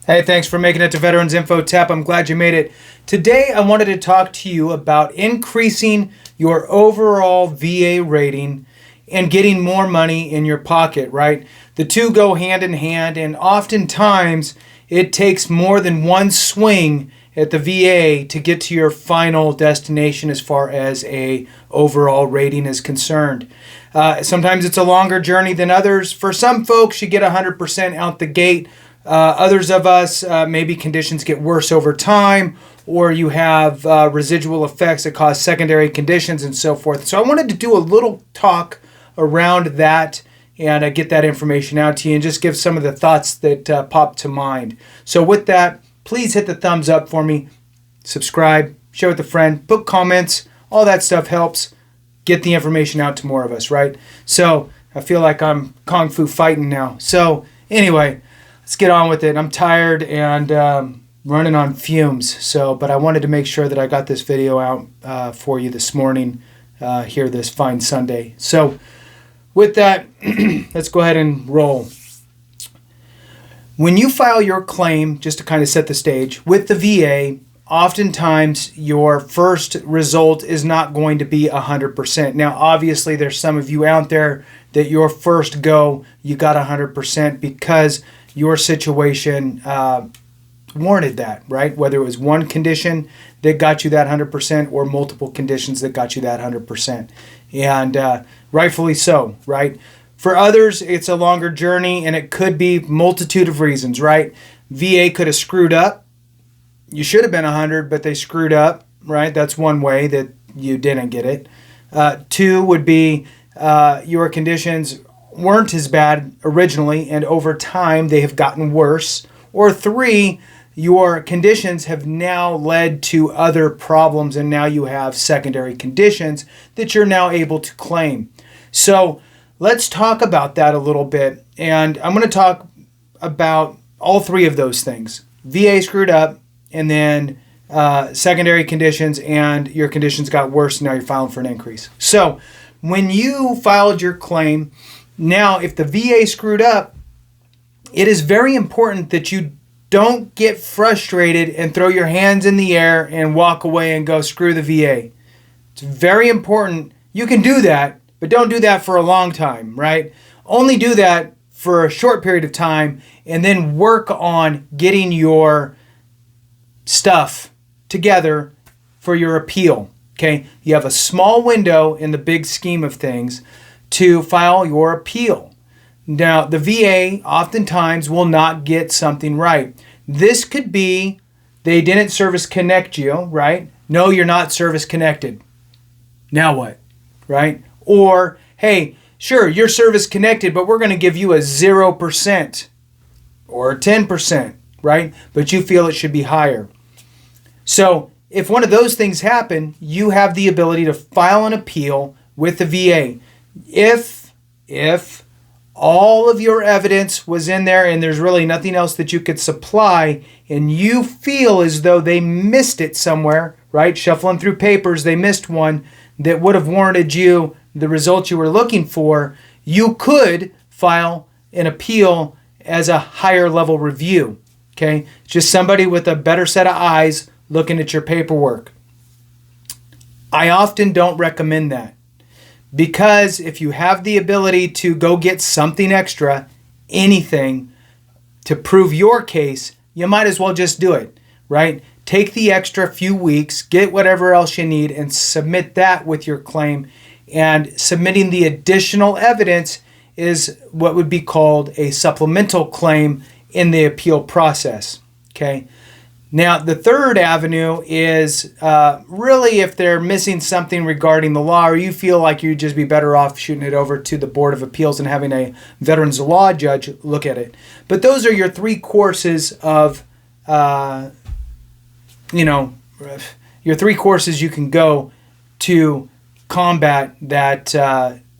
Hey, thanks for making it to Veterans Info Tap. I'm glad you made it. Today, I wanted to talk to you about increasing your overall VA rating and getting more money in your pocket, right? The two go hand in hand, and oftentimes it takes more than one swing at the VA to get to your final destination as far as a overall rating is concerned. Sometimes it's a longer journey than others. For some folks, you get 100% out the gate. Others of us, maybe conditions get worse over time, or you have residual effects that cause secondary conditions and so forth. So I wanted to do a little talk around that and get that information out to you and just give some of the thoughts that pop to mind. So with that, please hit the thumbs up for me, subscribe, share with a friend, put comments, all that stuff helps get the information out to more of us, right? So I feel like I'm Kung Fu fighting now. So anyway, let's get on with it. I'm tired and running on fumes. But I wanted to make sure that I got this video out for you this morning here this fine Sunday. So with that, let's go ahead and roll. When you file your claim, just to kind of set the stage, with the VA, oftentimes your first result is not going to be 100%. Now, obviously, there's some of you out there that your first go, you got 100% because your situation warranted that, right? Whether it was one condition that got you that 100% or multiple conditions that got you that 100%. And rightfully so, right? For others, it's a longer journey and it could be multitude of reasons, right? VA could have screwed up. You should have been 100, but they screwed up, right? That's one way that you didn't get it. Two would be your conditions weren't as bad originally, and over time they have gotten worse. Or three, your conditions have now led to other problems, and now you have secondary conditions that you're now able to claim. So let's talk about that a little bit, and I'm going to talk about all three of those things. VA screwed up, and then secondary conditions, and your conditions got worse, and now you're filing for an increase. So when you filed your claim, now if the VA screwed up, it is very important that you don't get frustrated and throw your hands in the air and walk away and go, screw the VA. It's very important. You can do that, but don't do that for a long time, right? Only do that for a short period of time and then work on getting your stuff together for your appeal, okay? You have a small window in the big scheme of things to file your appeal. Now, the VA oftentimes will not get something right. This could be they didn't service connect you, right? No, you're not service connected. Now what, right? Or, hey, sure, you're service connected, but we're going to give you a 0% or a 10%, right? But you feel it should be higher. So if one of those things happen, you have the ability to file an appeal with the VA. If all of your evidence was in there and there's really nothing else that you could supply and you feel as though they missed it somewhere, right? Shuffling through papers, they missed one that would have warranted you the results you were looking for, you could file an appeal as a higher level review, okay? Just somebody with a better set of eyes looking at your paperwork. I often don't recommend that because if you have the ability to go get something extra, anything, to prove your case, you might as well just do it, right? Take the extra few weeks, get whatever else you need, and submit that with your claim. And submitting the additional evidence is what would be called a supplemental claim in the appeal process, okay? Now, the third avenue is really if they're missing something regarding the law or you feel like you'd just be better off shooting it over to the Board of Appeals and having a Veterans Law judge look at it. But those are your three courses of, your three courses you can go to combat that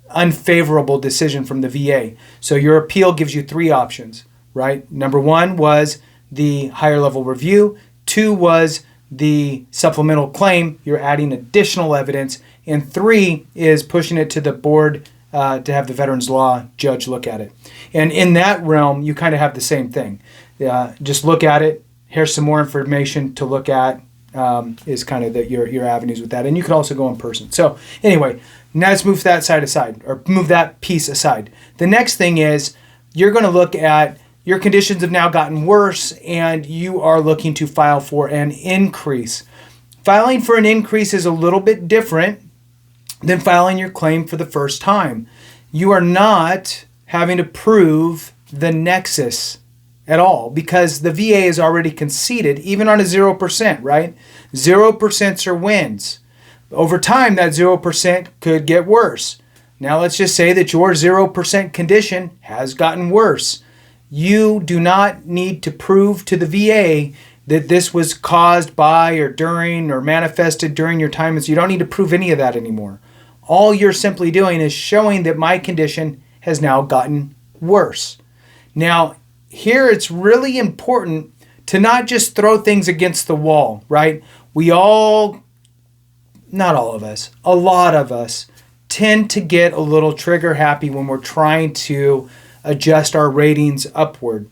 unfavorable decision from the VA. So your appeal gives you three options, right? Number one was the higher level review. Two was the supplemental claim. You're adding additional evidence. And three is pushing it to the board to have the Veterans Law judge look at it. And in that realm, you kind of have the same thing. just look at it. Here's some more information to look at. Is kind of your avenues with that. And you could also go in person. So anyway, now let's move that side aside, or move that piece aside. The next thing is you're going to look at your conditions have now gotten worse and you are looking to file for an increase. Filing for an increase is a little bit different than filing your claim for the first time. You are not having to prove the nexus at all because the VA is already conceded, even on a 0%, right? 0% are wins. Over time, that 0% could get worse. Now let's just say that your 0% condition has gotten worse. You do not need to prove to the VA that this was caused by or during or manifested during your time. You don't need to prove any of that anymore. All you're simply doing is showing that my condition has now gotten worse. Now, here it's really important to not just throw things against the wall, right? We all, not all of us, a lot of us tend to get a little trigger happy when we're trying to adjust our ratings upward.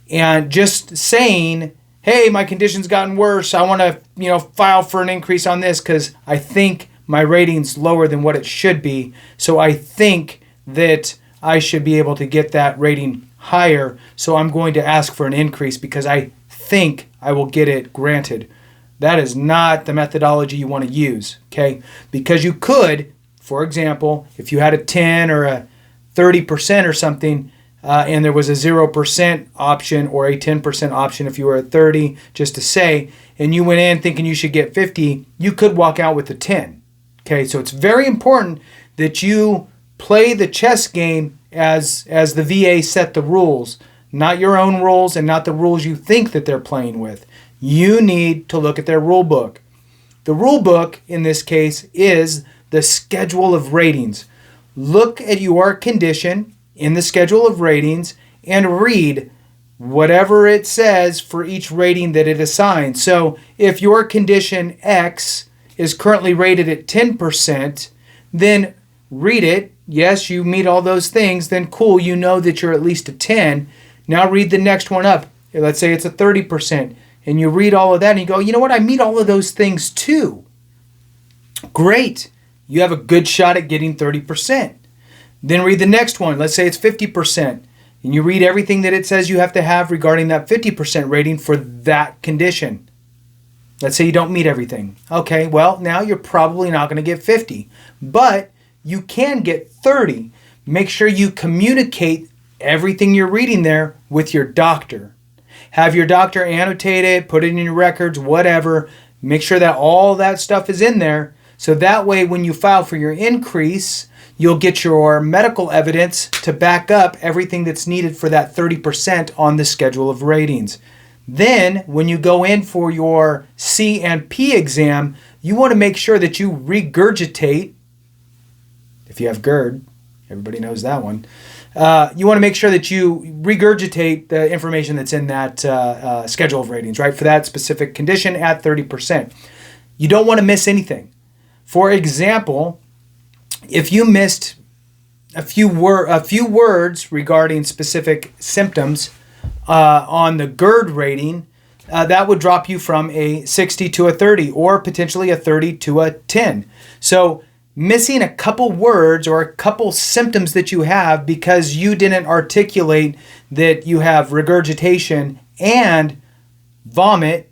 And just saying, hey, my condition's gotten worse, I want to, file for an increase on this because I think my rating's lower than what it should be. So I think that I should be able to get that rating higher. So I'm going to ask for an increase because I think I will get it granted. That is not the methodology you want to use, okay? Because you could, for example, if you had a 10 or a 30% or something, and there was a 0% option or a 10% option if you were at 30, just to say, and you went in thinking you should get 50, you could walk out with a 10. Okay, so it's very important that you play the chess game as the VA set the rules, not your own rules and not the rules you think that they're playing with. You need to look at their rule book. The rule book in this case is the schedule of ratings. Look at your condition in the schedule of ratings and read whatever it says for each rating that it assigns. So if your condition X is currently rated at 10%, then read it. Yes, you meet all those things, then cool, you know that you're at least a 10. Now read the next one up. Let's say it's a 30%, and you read all of that and you go, you know what, I meet all of those things too. Great. You have a good shot at getting 30%. Then read the next one. Let's say it's 50%. And you read everything that it says you have to have regarding that 50% rating for that condition. Let's say you don't meet everything. Okay, well, now you're probably not going to get 50. But you can get 30. Make sure you communicate everything you're reading there with your doctor. Have your doctor annotate it, put it in your records, whatever. Make sure that all that stuff is in there. So that way when you file for your increase, you'll get your medical evidence to back up everything that's needed for that 30% on the schedule of ratings. Then, when you go in for your C and P exam, you want to make sure that you regurgitate, if you have GERD, everybody knows that one, you want to make sure that you regurgitate the information that's in that schedule of ratings, right, for that specific condition at 30%. You don't want to miss anything. For example, if you missed a few words regarding specific symptoms on the GERD rating, that would drop you from a 60 to a 30 or potentially a 30 to a 10. So missing a couple words or a couple symptoms that you have because you didn't articulate that you have regurgitation and vomit,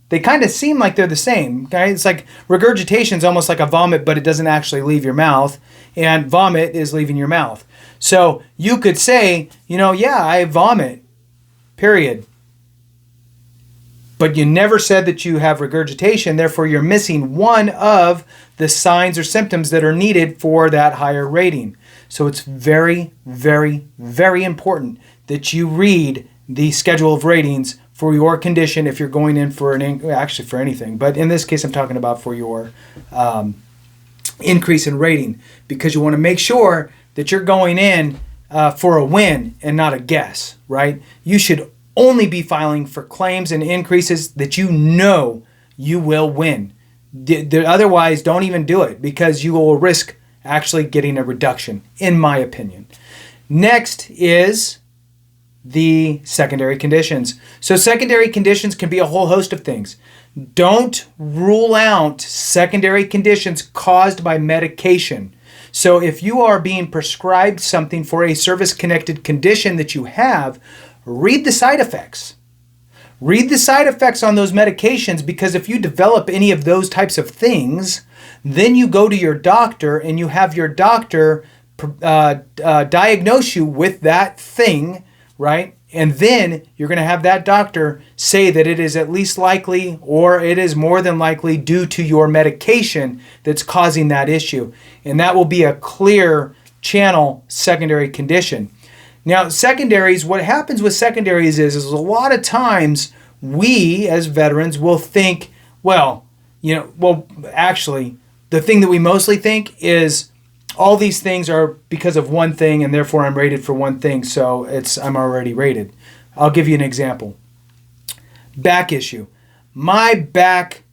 they kind of seem like they're the same. Okay? It's like regurgitation is almost like a vomit, but it doesn't actually leave your mouth, and vomit is leaving your mouth. So you could say, yeah, I vomit, period. But you never said that you have regurgitation, therefore you're missing one of the signs or symptoms that are needed for that higher rating. So it's very, very, very important that you read the schedule of ratings for your condition if you're going in for actually for anything. But in this case, I'm talking about for your increase in rating, because you want to make sure that you're going in for a win and not a guess, right? You should only be filing for claims and increases that you know you will win. Otherwise, don't even do it because you will risk actually getting a reduction, in my opinion. Next is the secondary conditions. So secondary conditions can be a whole host of things. Don't rule out secondary conditions caused by medication. So if you are being prescribed something for a service-connected condition that you have, read the side effects. Read the side effects on those medications, because if you develop any of those types of things, then you go to your doctor and you have your doctor diagnose you with that thing, right? And then you're going to have that doctor say that it is at least likely, or it is more than likely, due to your medication that's causing that issue. And that will be a clear channel secondary condition. Now, secondaries, what happens with secondaries is a lot of times we as veterans will think, actually, the thing that we mostly think is all these things are because of one thing, and therefore I'm rated for one thing, so I'm already rated. I'll give you an example. Back issue. My back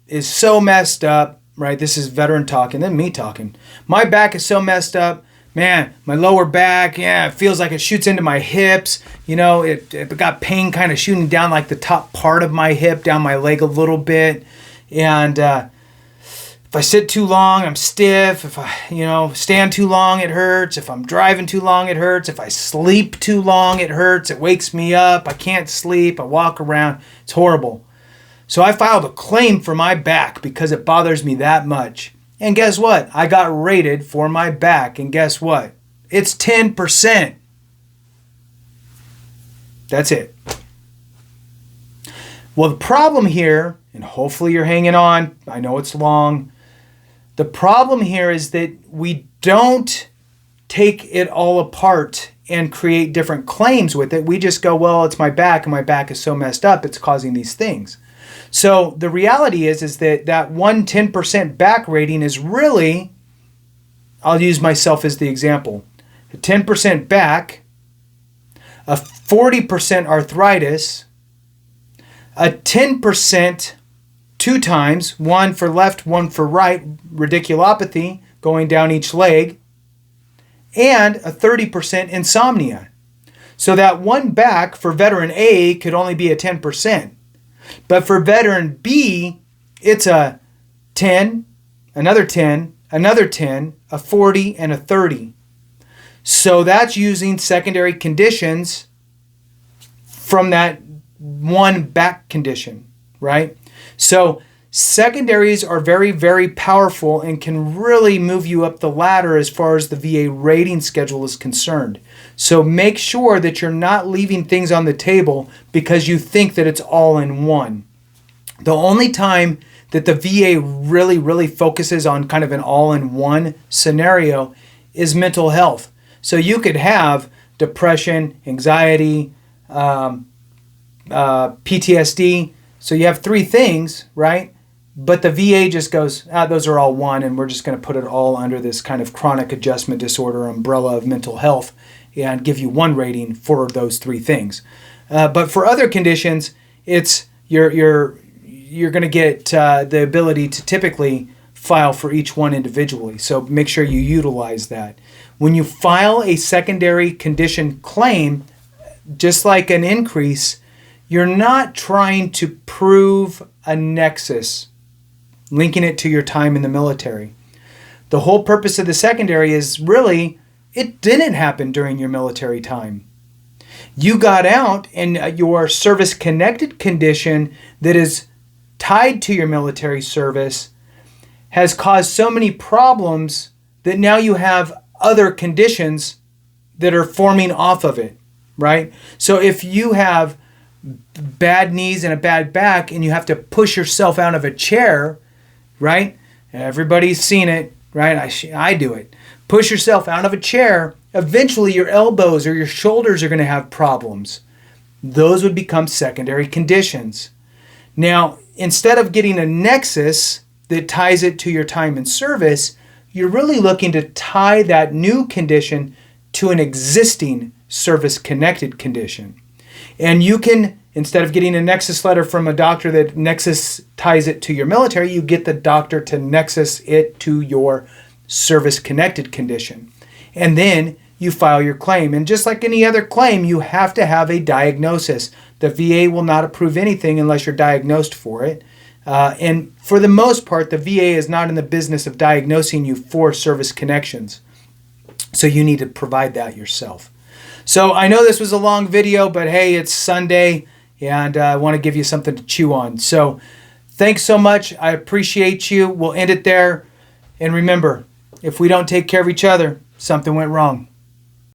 is so messed up, right? This is veteran talking, then me talking. My back is so messed up. Man, my lower back, it feels like it shoots into my hips. It got pain kind of shooting down like the top part of my hip, down my leg a little bit. And if I sit too long, I'm stiff. If I, stand too long, it hurts. If I'm driving too long, it hurts. If I sleep too long, it hurts. It wakes me up. I can't sleep. I walk around. It's horrible. So I filed a claim for my back because it bothers me that much. And guess what? I got rated for my back. And guess what? It's 10%. That's it. Well, the problem here, and hopefully you're hanging on, I know it's long. The problem here is that we don't take it all apart and create different claims with it. We just go, well, it's my back, and my back is so messed up, it's causing these things. So the reality is that 10% back rating is really, I'll use myself as the example, a 10% back, a 40% arthritis, a 10% two times, one for left, one for right, radiculopathy going down each leg, and a 30% insomnia. So that one back for veteran A could only be a 10%. But for veteran B, it's a 10, another 10, another 10, a 40, and a 30. So that's using secondary conditions from that one back condition, right? So secondaries are very, very powerful and can really move you up the ladder as far as the VA rating schedule is concerned. So make sure that you're not leaving things on the table because you think that it's all in one. The only time that the VA really, really focuses on kind of an all-in-one scenario is mental health. So you could have depression, anxiety, PTSD. So you have three things, right? But the VA just goes, those are all one, and we're just going to put it all under this kind of chronic adjustment disorder umbrella of mental health and give you one rating for those three things. But for other conditions, it's you're going to get the ability to typically file for each one individually. So make sure you utilize that. When you file a secondary condition claim, just like an increase, you're not trying to prove a nexus, linking it to your time in the military. The whole purpose of the secondary is really, it didn't happen during your military time. You got out, and your service-connected condition that is tied to your military service has caused so many problems that now you have other conditions that are forming off of it, right? So if you have bad knees and a bad back and you have to push yourself out of a chair, right? Everybody's seen it, right? I do it. Push yourself out of a chair. Eventually your elbows or your shoulders are going to have problems. Those would become secondary conditions. Now, instead of getting a nexus that ties it to your time in service, you're really looking to tie that new condition to an existing service-connected condition. And you can, instead of getting a nexus letter from a doctor that nexus ties it to your military, you get the doctor to nexus it to your service-connected condition. And then you file your claim. And just like any other claim, you have to have a diagnosis. The VA will not approve anything unless you're diagnosed for it. And for the most part, the VA is not in the business of diagnosing you for service connections. So you need to provide that yourself. So I know this was a long video, but hey, it's Sunday, and I want to give you something to chew on. So thanks so much. I appreciate you. We'll end it there. And remember, if we don't take care of each other, something went wrong.